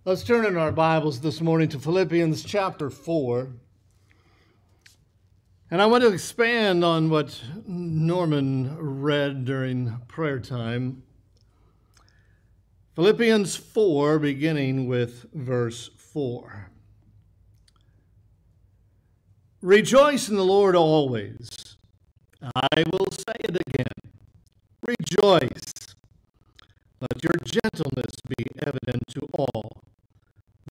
Let's turn in our Bibles this morning to Philippians chapter 4. And I want to expand on what Norman read during prayer time. Philippians 4, beginning with verse 4. Rejoice in the Lord always. I will say it again. Rejoice. Let your gentleness be evident to all.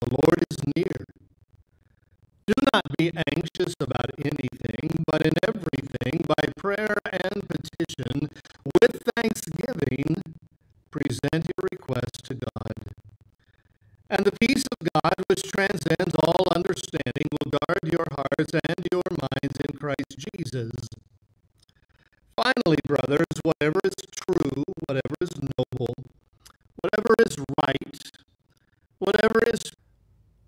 The Lord is near. Do not be anxious about anything, but in everything, by prayer and petition, with thanksgiving, present your requests to God. And the peace of God, which transcends all understanding, will guard your hearts and your minds in Christ Jesus. Finally, brothers, whatever is true, whatever is noble, whatever is right,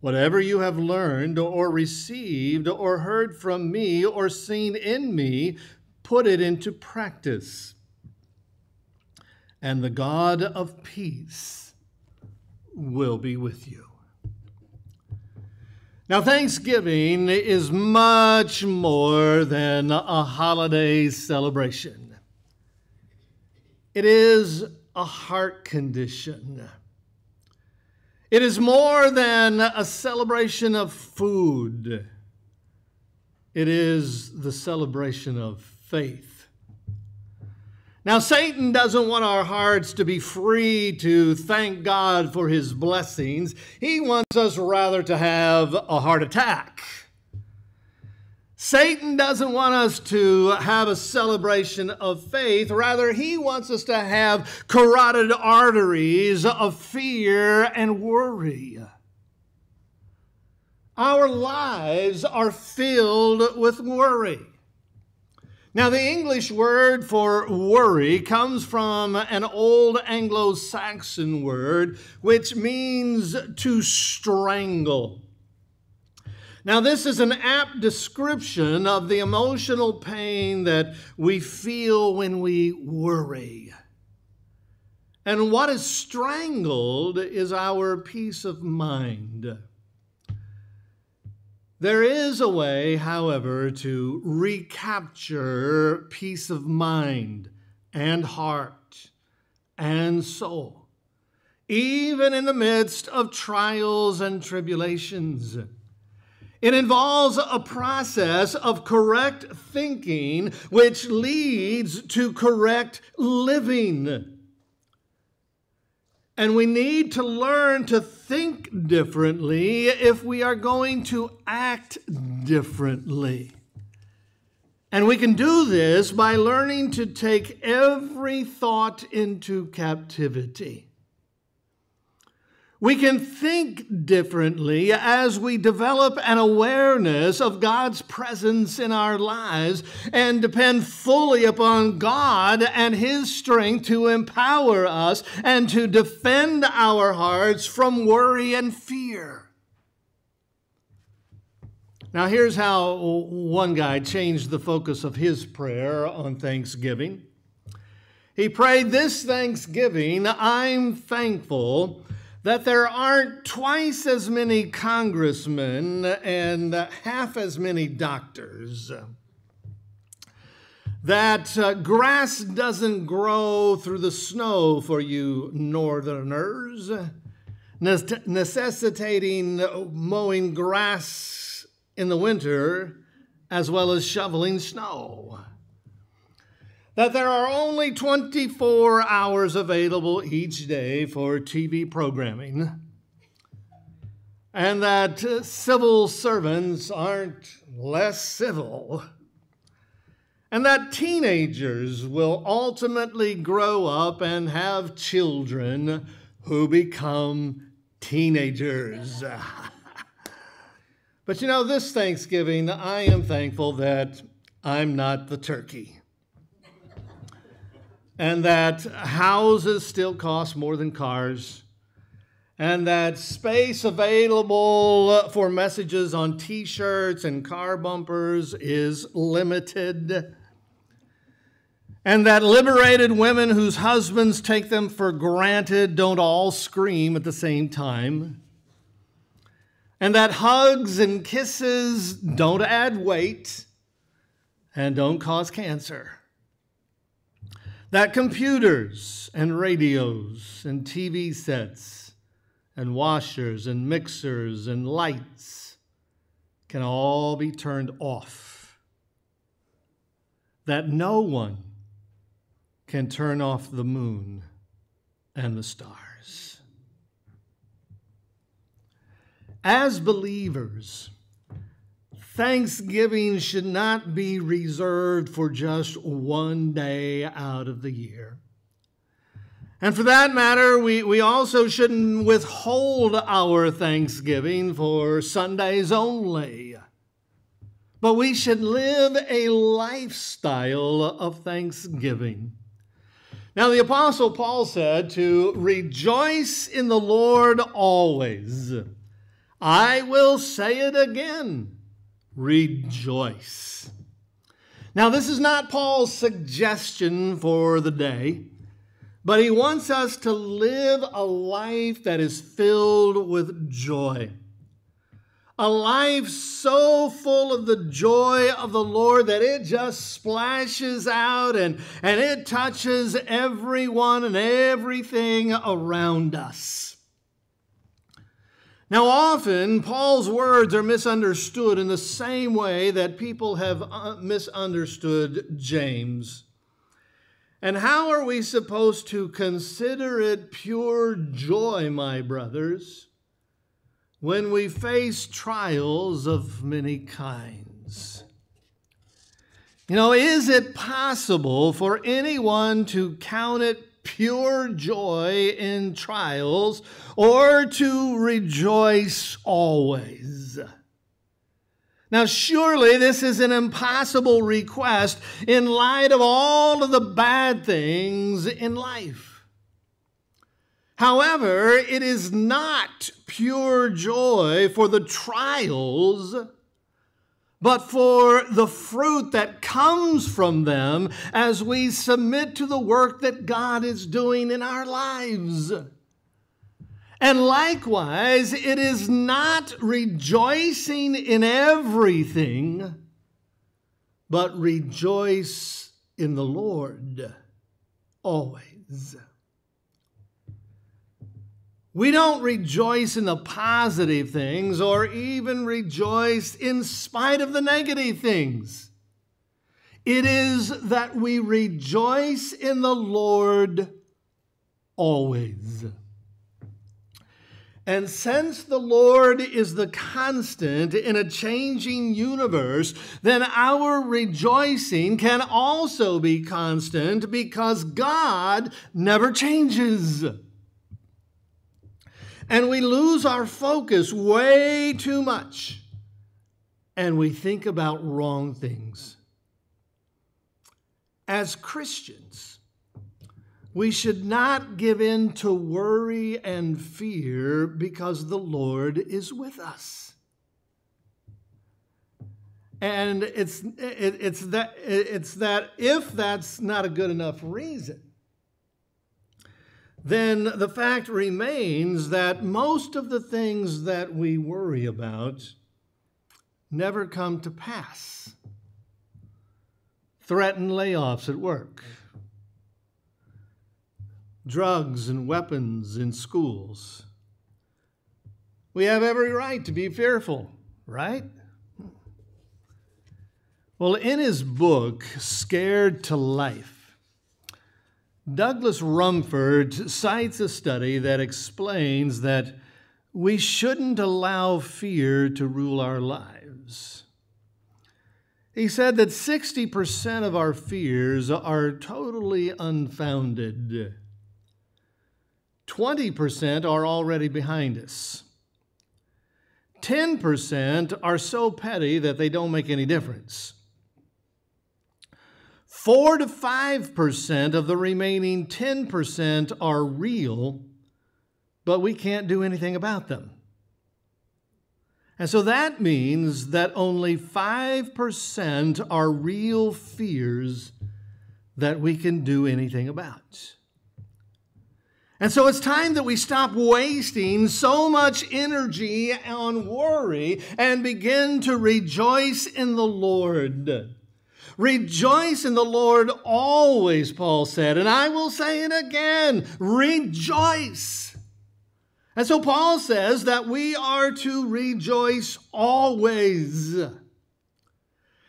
whatever you have learned or received or heard from me or seen in me, put it into practice. And the God of peace will be with you. Now, Thanksgiving is much more than a holiday celebration. It is a heart condition. It is more than a celebration of food. It is the celebration of faith. Now, Satan doesn't want our hearts to be free to thank God for his blessings. He wants us rather to have a heart attack. Satan doesn't want us to have a celebration of faith. Rather, he wants us to have carotid arteries of fear and worry. Our lives are filled with worry. Now, the English word for worry comes from an old Anglo-Saxon word, which means to strangle. Now, this is an apt description of the emotional pain that we feel when we worry. And what is strangled is our peace of mind. There is a way, however, to recapture peace of mind and heart and soul, even in the midst of trials and tribulations. It involves a process of correct thinking, which leads to correct living. And we need to learn to think differently if we are going to act differently. And we can do this by learning to take every thought into captivity. We can think differently as we develop an awareness of God's presence in our lives and depend fully upon God and His strength to empower us and to defend our hearts from worry and fear. Now, here's how one guy changed the focus of his prayer on Thanksgiving. He prayed, "This Thanksgiving, I'm thankful that there aren't twice as many congressmen and half as many doctors. That grass doesn't grow through the snow for you northerners, necessitating mowing grass in the winter as well as shoveling snow. That there are only 24 hours available each day for TV programming, and that civil servants aren't less civil, and that teenagers will ultimately grow up and have children who become teenagers." But you know, this Thanksgiving, I am thankful that I'm not the turkey. And that houses still cost more than cars, and that space available for messages on T-shirts and car bumpers is limited, and that liberated women whose husbands take them for granted don't all scream at the same time, and that hugs and kisses don't add weight and don't cause cancer. That computers and radios and TV sets and washers and mixers and lights can all be turned off. That no one can turn off the moon and the stars. As believers, Thanksgiving should not be reserved for just one day out of the year. And for that matter, we also shouldn't withhold our Thanksgiving for Sundays only. But we should live a lifestyle of thanksgiving. Now, the Apostle Paul said to rejoice in the Lord always. I will say it again, rejoice. Now, this is not Paul's suggestion for the day, but he wants us to live a life that is filled with joy. A life so full of the joy of the Lord that it just splashes out and it touches everyone and everything around us. Now, often, Paul's words are misunderstood in the same way that people have misunderstood James. And how are we supposed to consider it pure joy, my brothers, when we face trials of many kinds? You know, is it possible for anyone to count it pure joy in trials or to rejoice always? Now, surely this is an impossible request in light of all of the bad things in life. However, it is not pure joy for the trials, but for the fruit that comes from them as we submit to the work that God is doing in our lives. And likewise, it is not rejoicing in everything, but rejoice in the Lord always. We don't rejoice in the positive things or even rejoice in spite of the negative things. It is that we rejoice in the Lord always. And since the Lord is the constant in a changing universe, then our rejoicing can also be constant because God never changes. And we lose our focus way too much, and we think about wrong things. As Christians, we should not give in to worry and fear because the Lord is with us. And it's that if that's not a good enough reason, then the fact remains that most of the things that we worry about never come to pass. Threatened layoffs at work, drugs and weapons in schools. We have every right to be fearful, right? Well, in his book, Scared to Life, Douglas Rumford cites a study that explains that we shouldn't allow fear to rule our lives. He said that 60% of our fears are totally unfounded. 20% are already behind us. 10% are so petty that they don't make any difference. 4 to 5% of the remaining 10% are real, but we can't do anything about them. And so that means that only 5% are real fears that we can do anything about. And so it's time that we stop wasting so much energy on worry and begin to rejoice in the Lord. Rejoice in the Lord always, Paul said, and I will say it again, rejoice. And so Paul says that we are to rejoice always.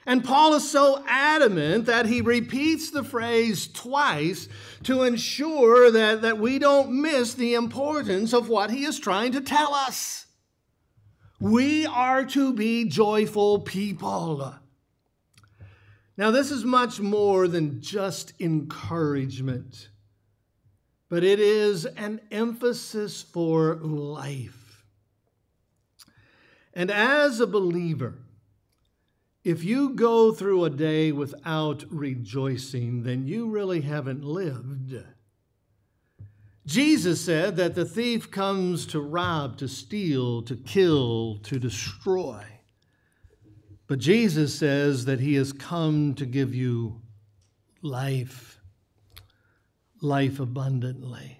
And Paul is so adamant that he repeats the phrase twice to ensure that we don't miss the importance of what he is trying to tell us. We are to be joyful people. Now, this is much more than just encouragement, but it is an emphasis for life. And as a believer, if you go through a day without rejoicing, then you really haven't lived. Jesus said that the thief comes to rob, to steal, to kill, to destroy. But Jesus says that he has come to give you life, life abundantly.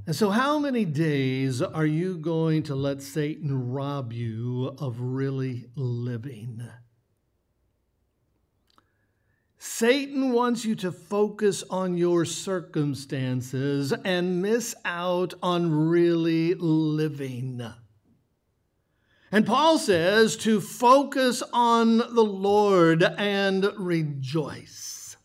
And so how many days are you going to let Satan rob you of really living? Satan wants you to focus on your circumstances and miss out on really living. And Paul says to focus on the Lord and rejoice.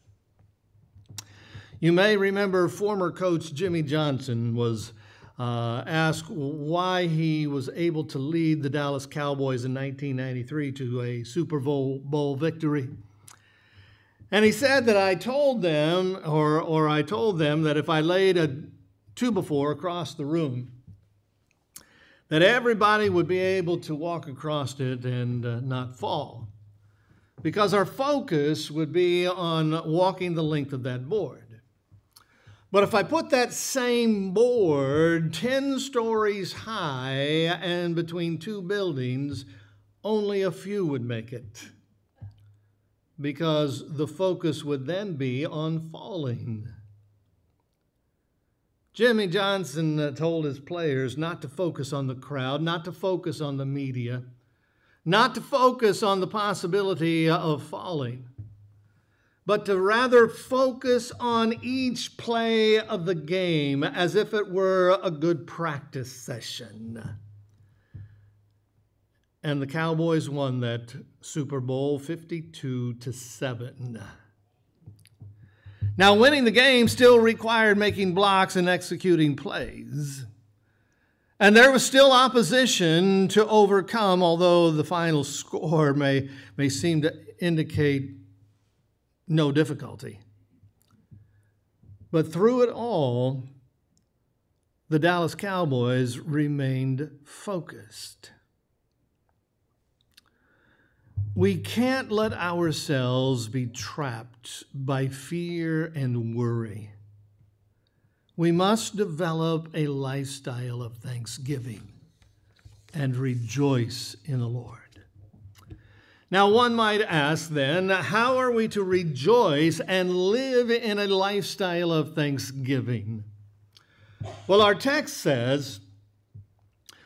You may remember former coach Jimmy Johnson was asked why he was able to lead the Dallas Cowboys in 1993 to a Super Bowl victory. And he said that I told them, or I told them that if I laid a 2x4 across the room, that everybody would be able to walk across it and not fall, because our focus would be on walking the length of that board. But if I put that same board 10 stories high and between two buildings, only a few would make it, because the focus would then be on falling. Jimmy Johnson told his players not to focus on the crowd, not to focus on the media, not to focus on the possibility of falling, but to rather focus on each play of the game as if it were a good practice session. And the Cowboys won that Super Bowl 52-7. Now, winning the game still required making blocks and executing plays. And there was still opposition to overcome, although the final score may seem to indicate no difficulty. But through it all, the Dallas Cowboys remained focused. We can't let ourselves be trapped by fear and worry. We must develop a lifestyle of thanksgiving and rejoice in the Lord. Now, one might ask then, how are we to rejoice and live in a lifestyle of thanksgiving? Well, our text says,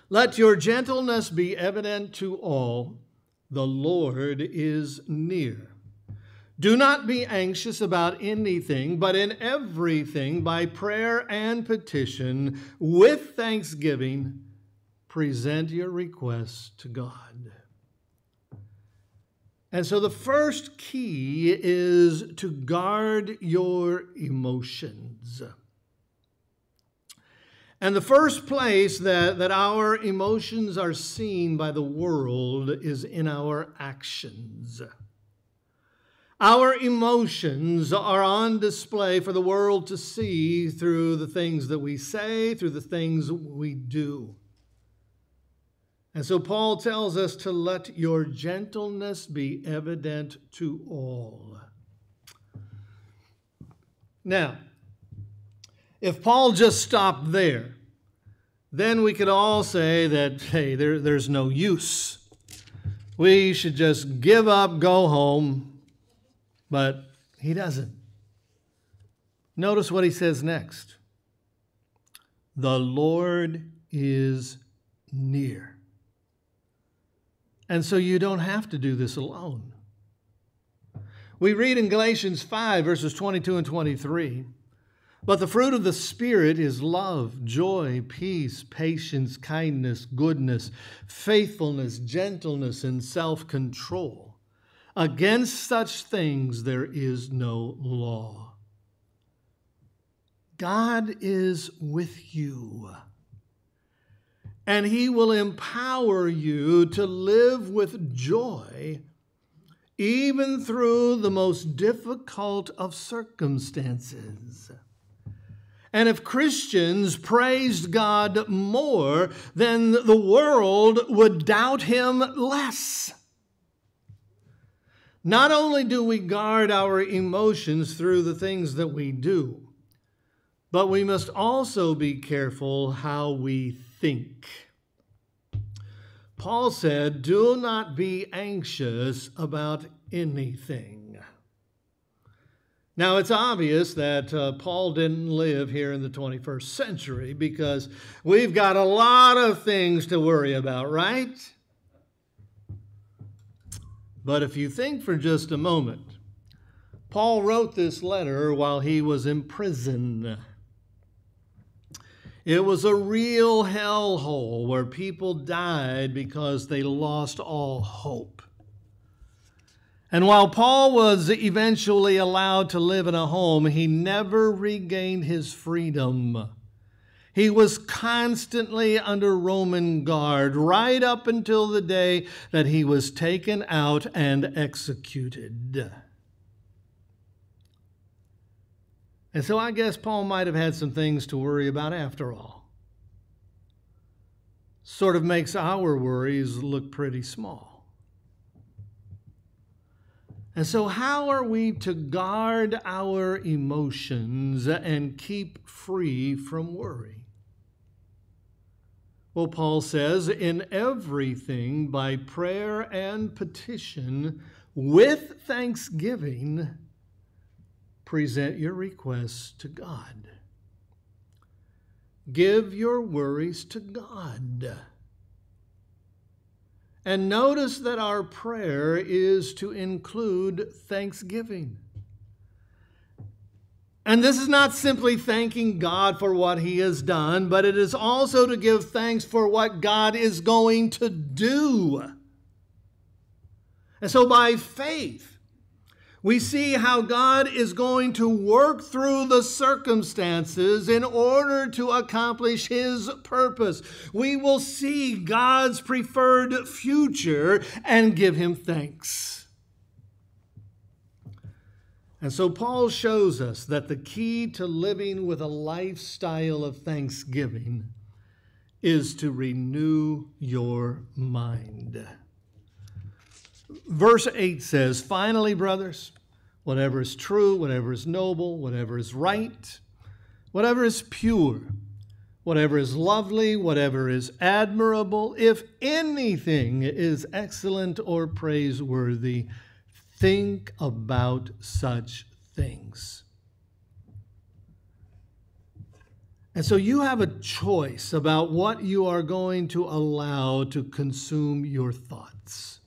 "Let your gentleness be evident to all. The Lord is near. Do not be anxious about anything, but in everything, by prayer and petition, with thanksgiving, present your requests to God." And so the first key is to guard your emotions. And the first place that our emotions are seen by the world is in our actions. Our emotions are on display for the world to see through the things that we say, through the things we do. And so Paul tells us to let your gentleness be evident to all. Now, if Paul just stopped there, then we could all say that, hey, there's no use. We should just give up, go home. But he doesn't. Notice what he says next. The Lord is near. And so you don't have to do this alone. We read in Galatians 5, verses 22 and 23, but the fruit of the Spirit is love, joy, peace, patience, kindness, goodness, faithfulness, gentleness, and self-control. Against such things there is no law. God is with you, and He will empower you to live with joy even through the most difficult of circumstances. And if Christians praised God more, then the world would doubt Him less. Not only do we guard our emotions through the things that we do, but we must also be careful how we think. Paul said, do not be anxious about anything. Now, it's obvious that Paul didn't live here in the 21st century because we've got a lot of things to worry about, right? But if you think for just a moment, Paul wrote this letter while he was in prison. It was a real hellhole where people died because they lost all hope. And while Paul was eventually allowed to live in a home, he never regained his freedom. He was constantly under Roman guard right up until the day that he was taken out and executed. And so I guess Paul might have had some things to worry about after all. Sort of makes our worries look pretty small. And so how are we to guard our emotions and keep free from worry? Well, Paul says, in everything by prayer and petition with thanksgiving, present your requests to God. Give your worries to God. And notice that our prayer is to include thanksgiving. And this is not simply thanking God for what He has done, but it is also to give thanks for what God is going to do. And so by faith, we see how God is going to work through the circumstances in order to accomplish His purpose. We will see God's preferred future and give Him thanks. And so Paul shows us that the key to living with a lifestyle of thanksgiving is to renew your mind. Verse 8 says, finally, brothers, whatever is true, whatever is noble, whatever is right, whatever is pure, whatever is lovely, whatever is admirable, if anything is excellent or praiseworthy, think about such things. And so you have a choice about what you are going to allow to consume your thoughts.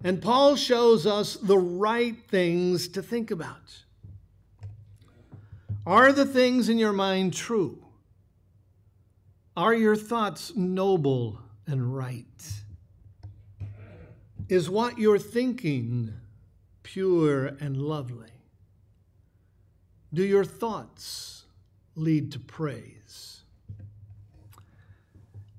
And Paul shows us the right things to think about. Are the things in your mind true? Are your thoughts noble and right? Is what you're thinking pure and lovely? Do your thoughts lead to praise?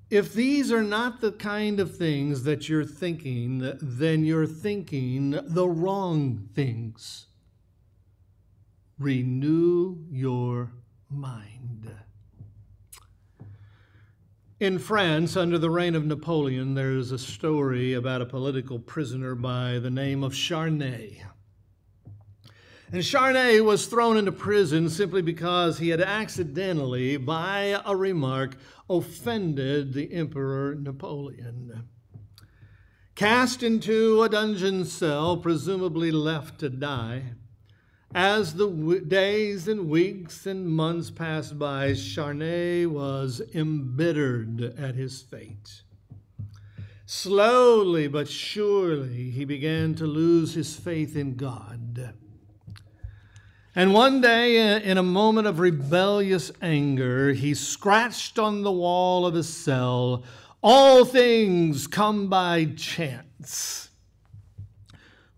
If these are not the kind of things that you're thinking, then you're thinking the wrong things. Renew your mind. In France, under the reign of Napoleon, there's a story about a political prisoner by the name of Charnay. And Charnay was thrown into prison simply because he had accidentally, by a remark, offended the Emperor Napoleon. Cast into a dungeon cell, presumably left to die, As the days and weeks and months passed by, Charnay was embittered at his fate. Slowly but surely, he began to lose his faith in God. And one day, in a moment of rebellious anger, he scratched on the wall of his cell, "All things come by chance,"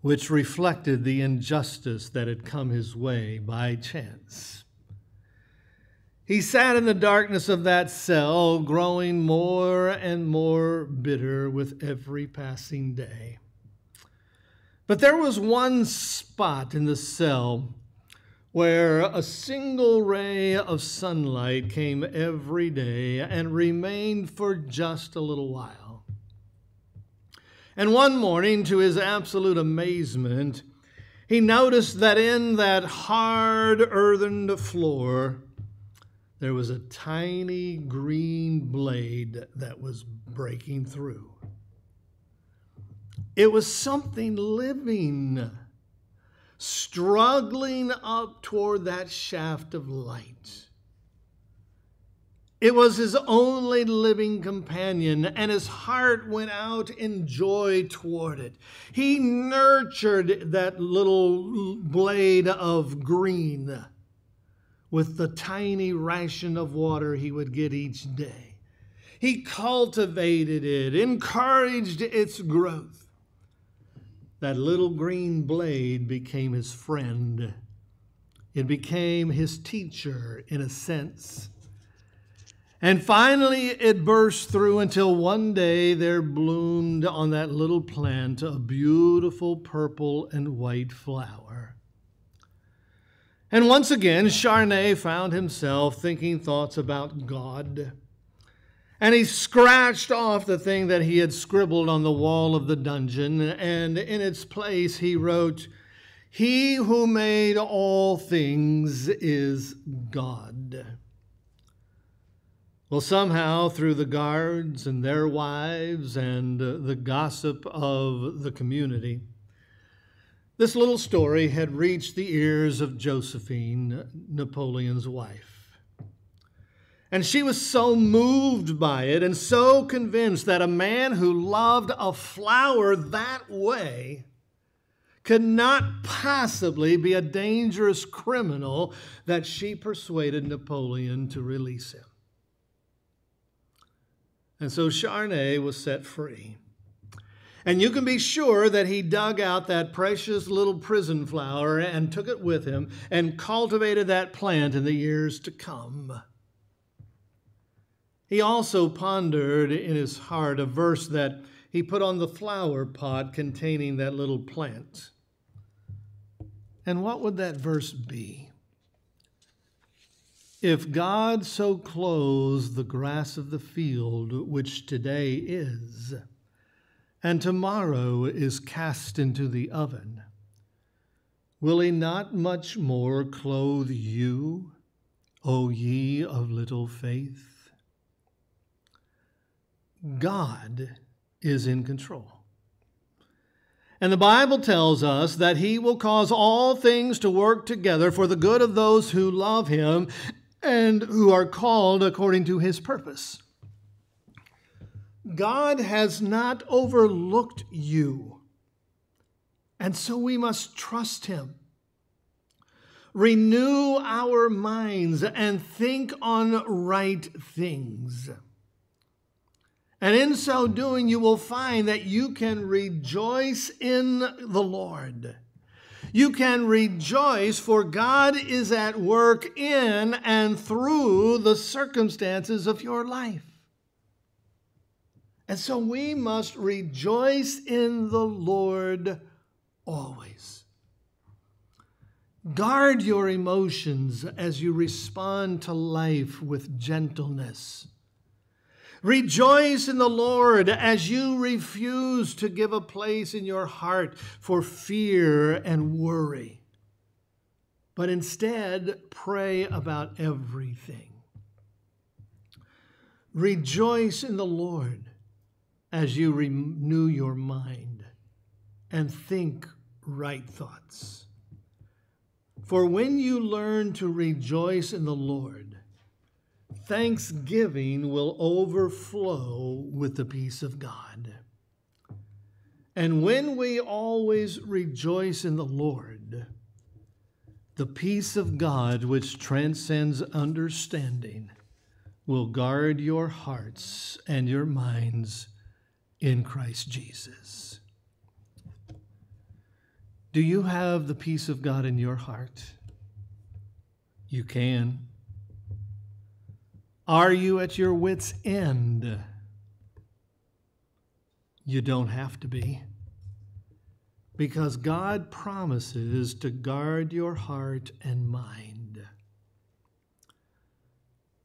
which reflected the injustice that had come his way by chance. He sat in the darkness of that cell, growing more and more bitter with every passing day. But there was one spot in the cell where a single ray of sunlight came every day and remained for just a little while. And one morning, to his absolute amazement, he noticed that in that hard earthen floor, there was a tiny green blade that was breaking through. It was something living, struggling up toward that shaft of light. It was his only living companion, and his heart went out in joy toward it. He nurtured that little blade of green with the tiny ration of water he would get each day. He cultivated it, encouraged its growth. That little green blade became his friend. It became his teacher, in a sense. And finally, it burst through until one day there bloomed on that little plant a beautiful purple and white flower. And once again, Charnay found himself thinking thoughts about God. And he scratched off the thing that he had scribbled on the wall of the dungeon, and in its place he wrote, "He who made all things is God." Well, somehow, through the guards and their wives and the gossip of the community, this little story had reached the ears of Josephine, Napoleon's wife. And she was so moved by it and so convinced that a man who loved a flower that way could not possibly be a dangerous criminal that she persuaded Napoleon to release him. And so Charnay was set free. And you can be sure that he dug out that precious little prison flower and took it with him and cultivated that plant in the years to come. He also pondered in his heart a verse that he put on the flower pot containing that little plant. And what would that verse be? If God so clothes the grass of the field, which today is, and tomorrow is cast into the oven, will he not much more clothe you, O ye of little faith? God is in control. And the Bible tells us that he will cause all things to work together for the good of those who love him and who are called according to his purpose. God has not overlooked you, and so we must trust him. Renew our minds and think on right things. And in so doing, you will find that you can rejoice in the Lord. You can rejoice, for God is at work in and through the circumstances of your life. And so we must rejoice in the Lord always. Guard your emotions as you respond to life with gentleness. Rejoice in the Lord as you refuse to give a place in your heart for fear and worry, but instead pray about everything. Rejoice in the Lord as you renew your mind and think right thoughts. For when you learn to rejoice in the Lord, thanksgiving will overflow with the peace of God. And when we always rejoice in the Lord, the peace of God, which transcends understanding, will guard your hearts and your minds in Christ Jesus. Do you have the peace of God in your heart? You can. Are you at your wit's end? You don't have to be. Because God promises to guard your heart and mind.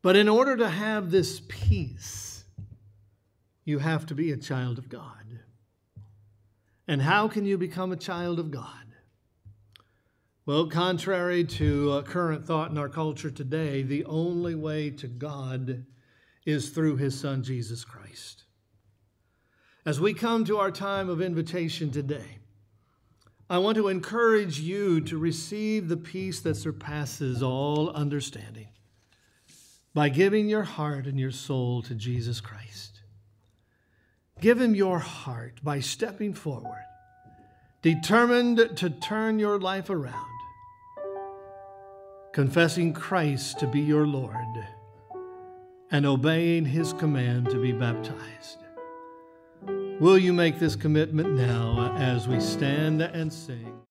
But in order to have this peace, you have to be a child of God. And how can you become a child of God? Well, contrary to current thought in our culture today, the only way to God is through his Son, Jesus Christ. As we come to our time of invitation today, I want to encourage you to receive the peace that surpasses all understanding by giving your heart and your soul to Jesus Christ. Give him your heart by stepping forward, determined to turn your life around, confessing Christ to be your Lord, and obeying his command to be baptized. Will you make this commitment now as we stand and sing?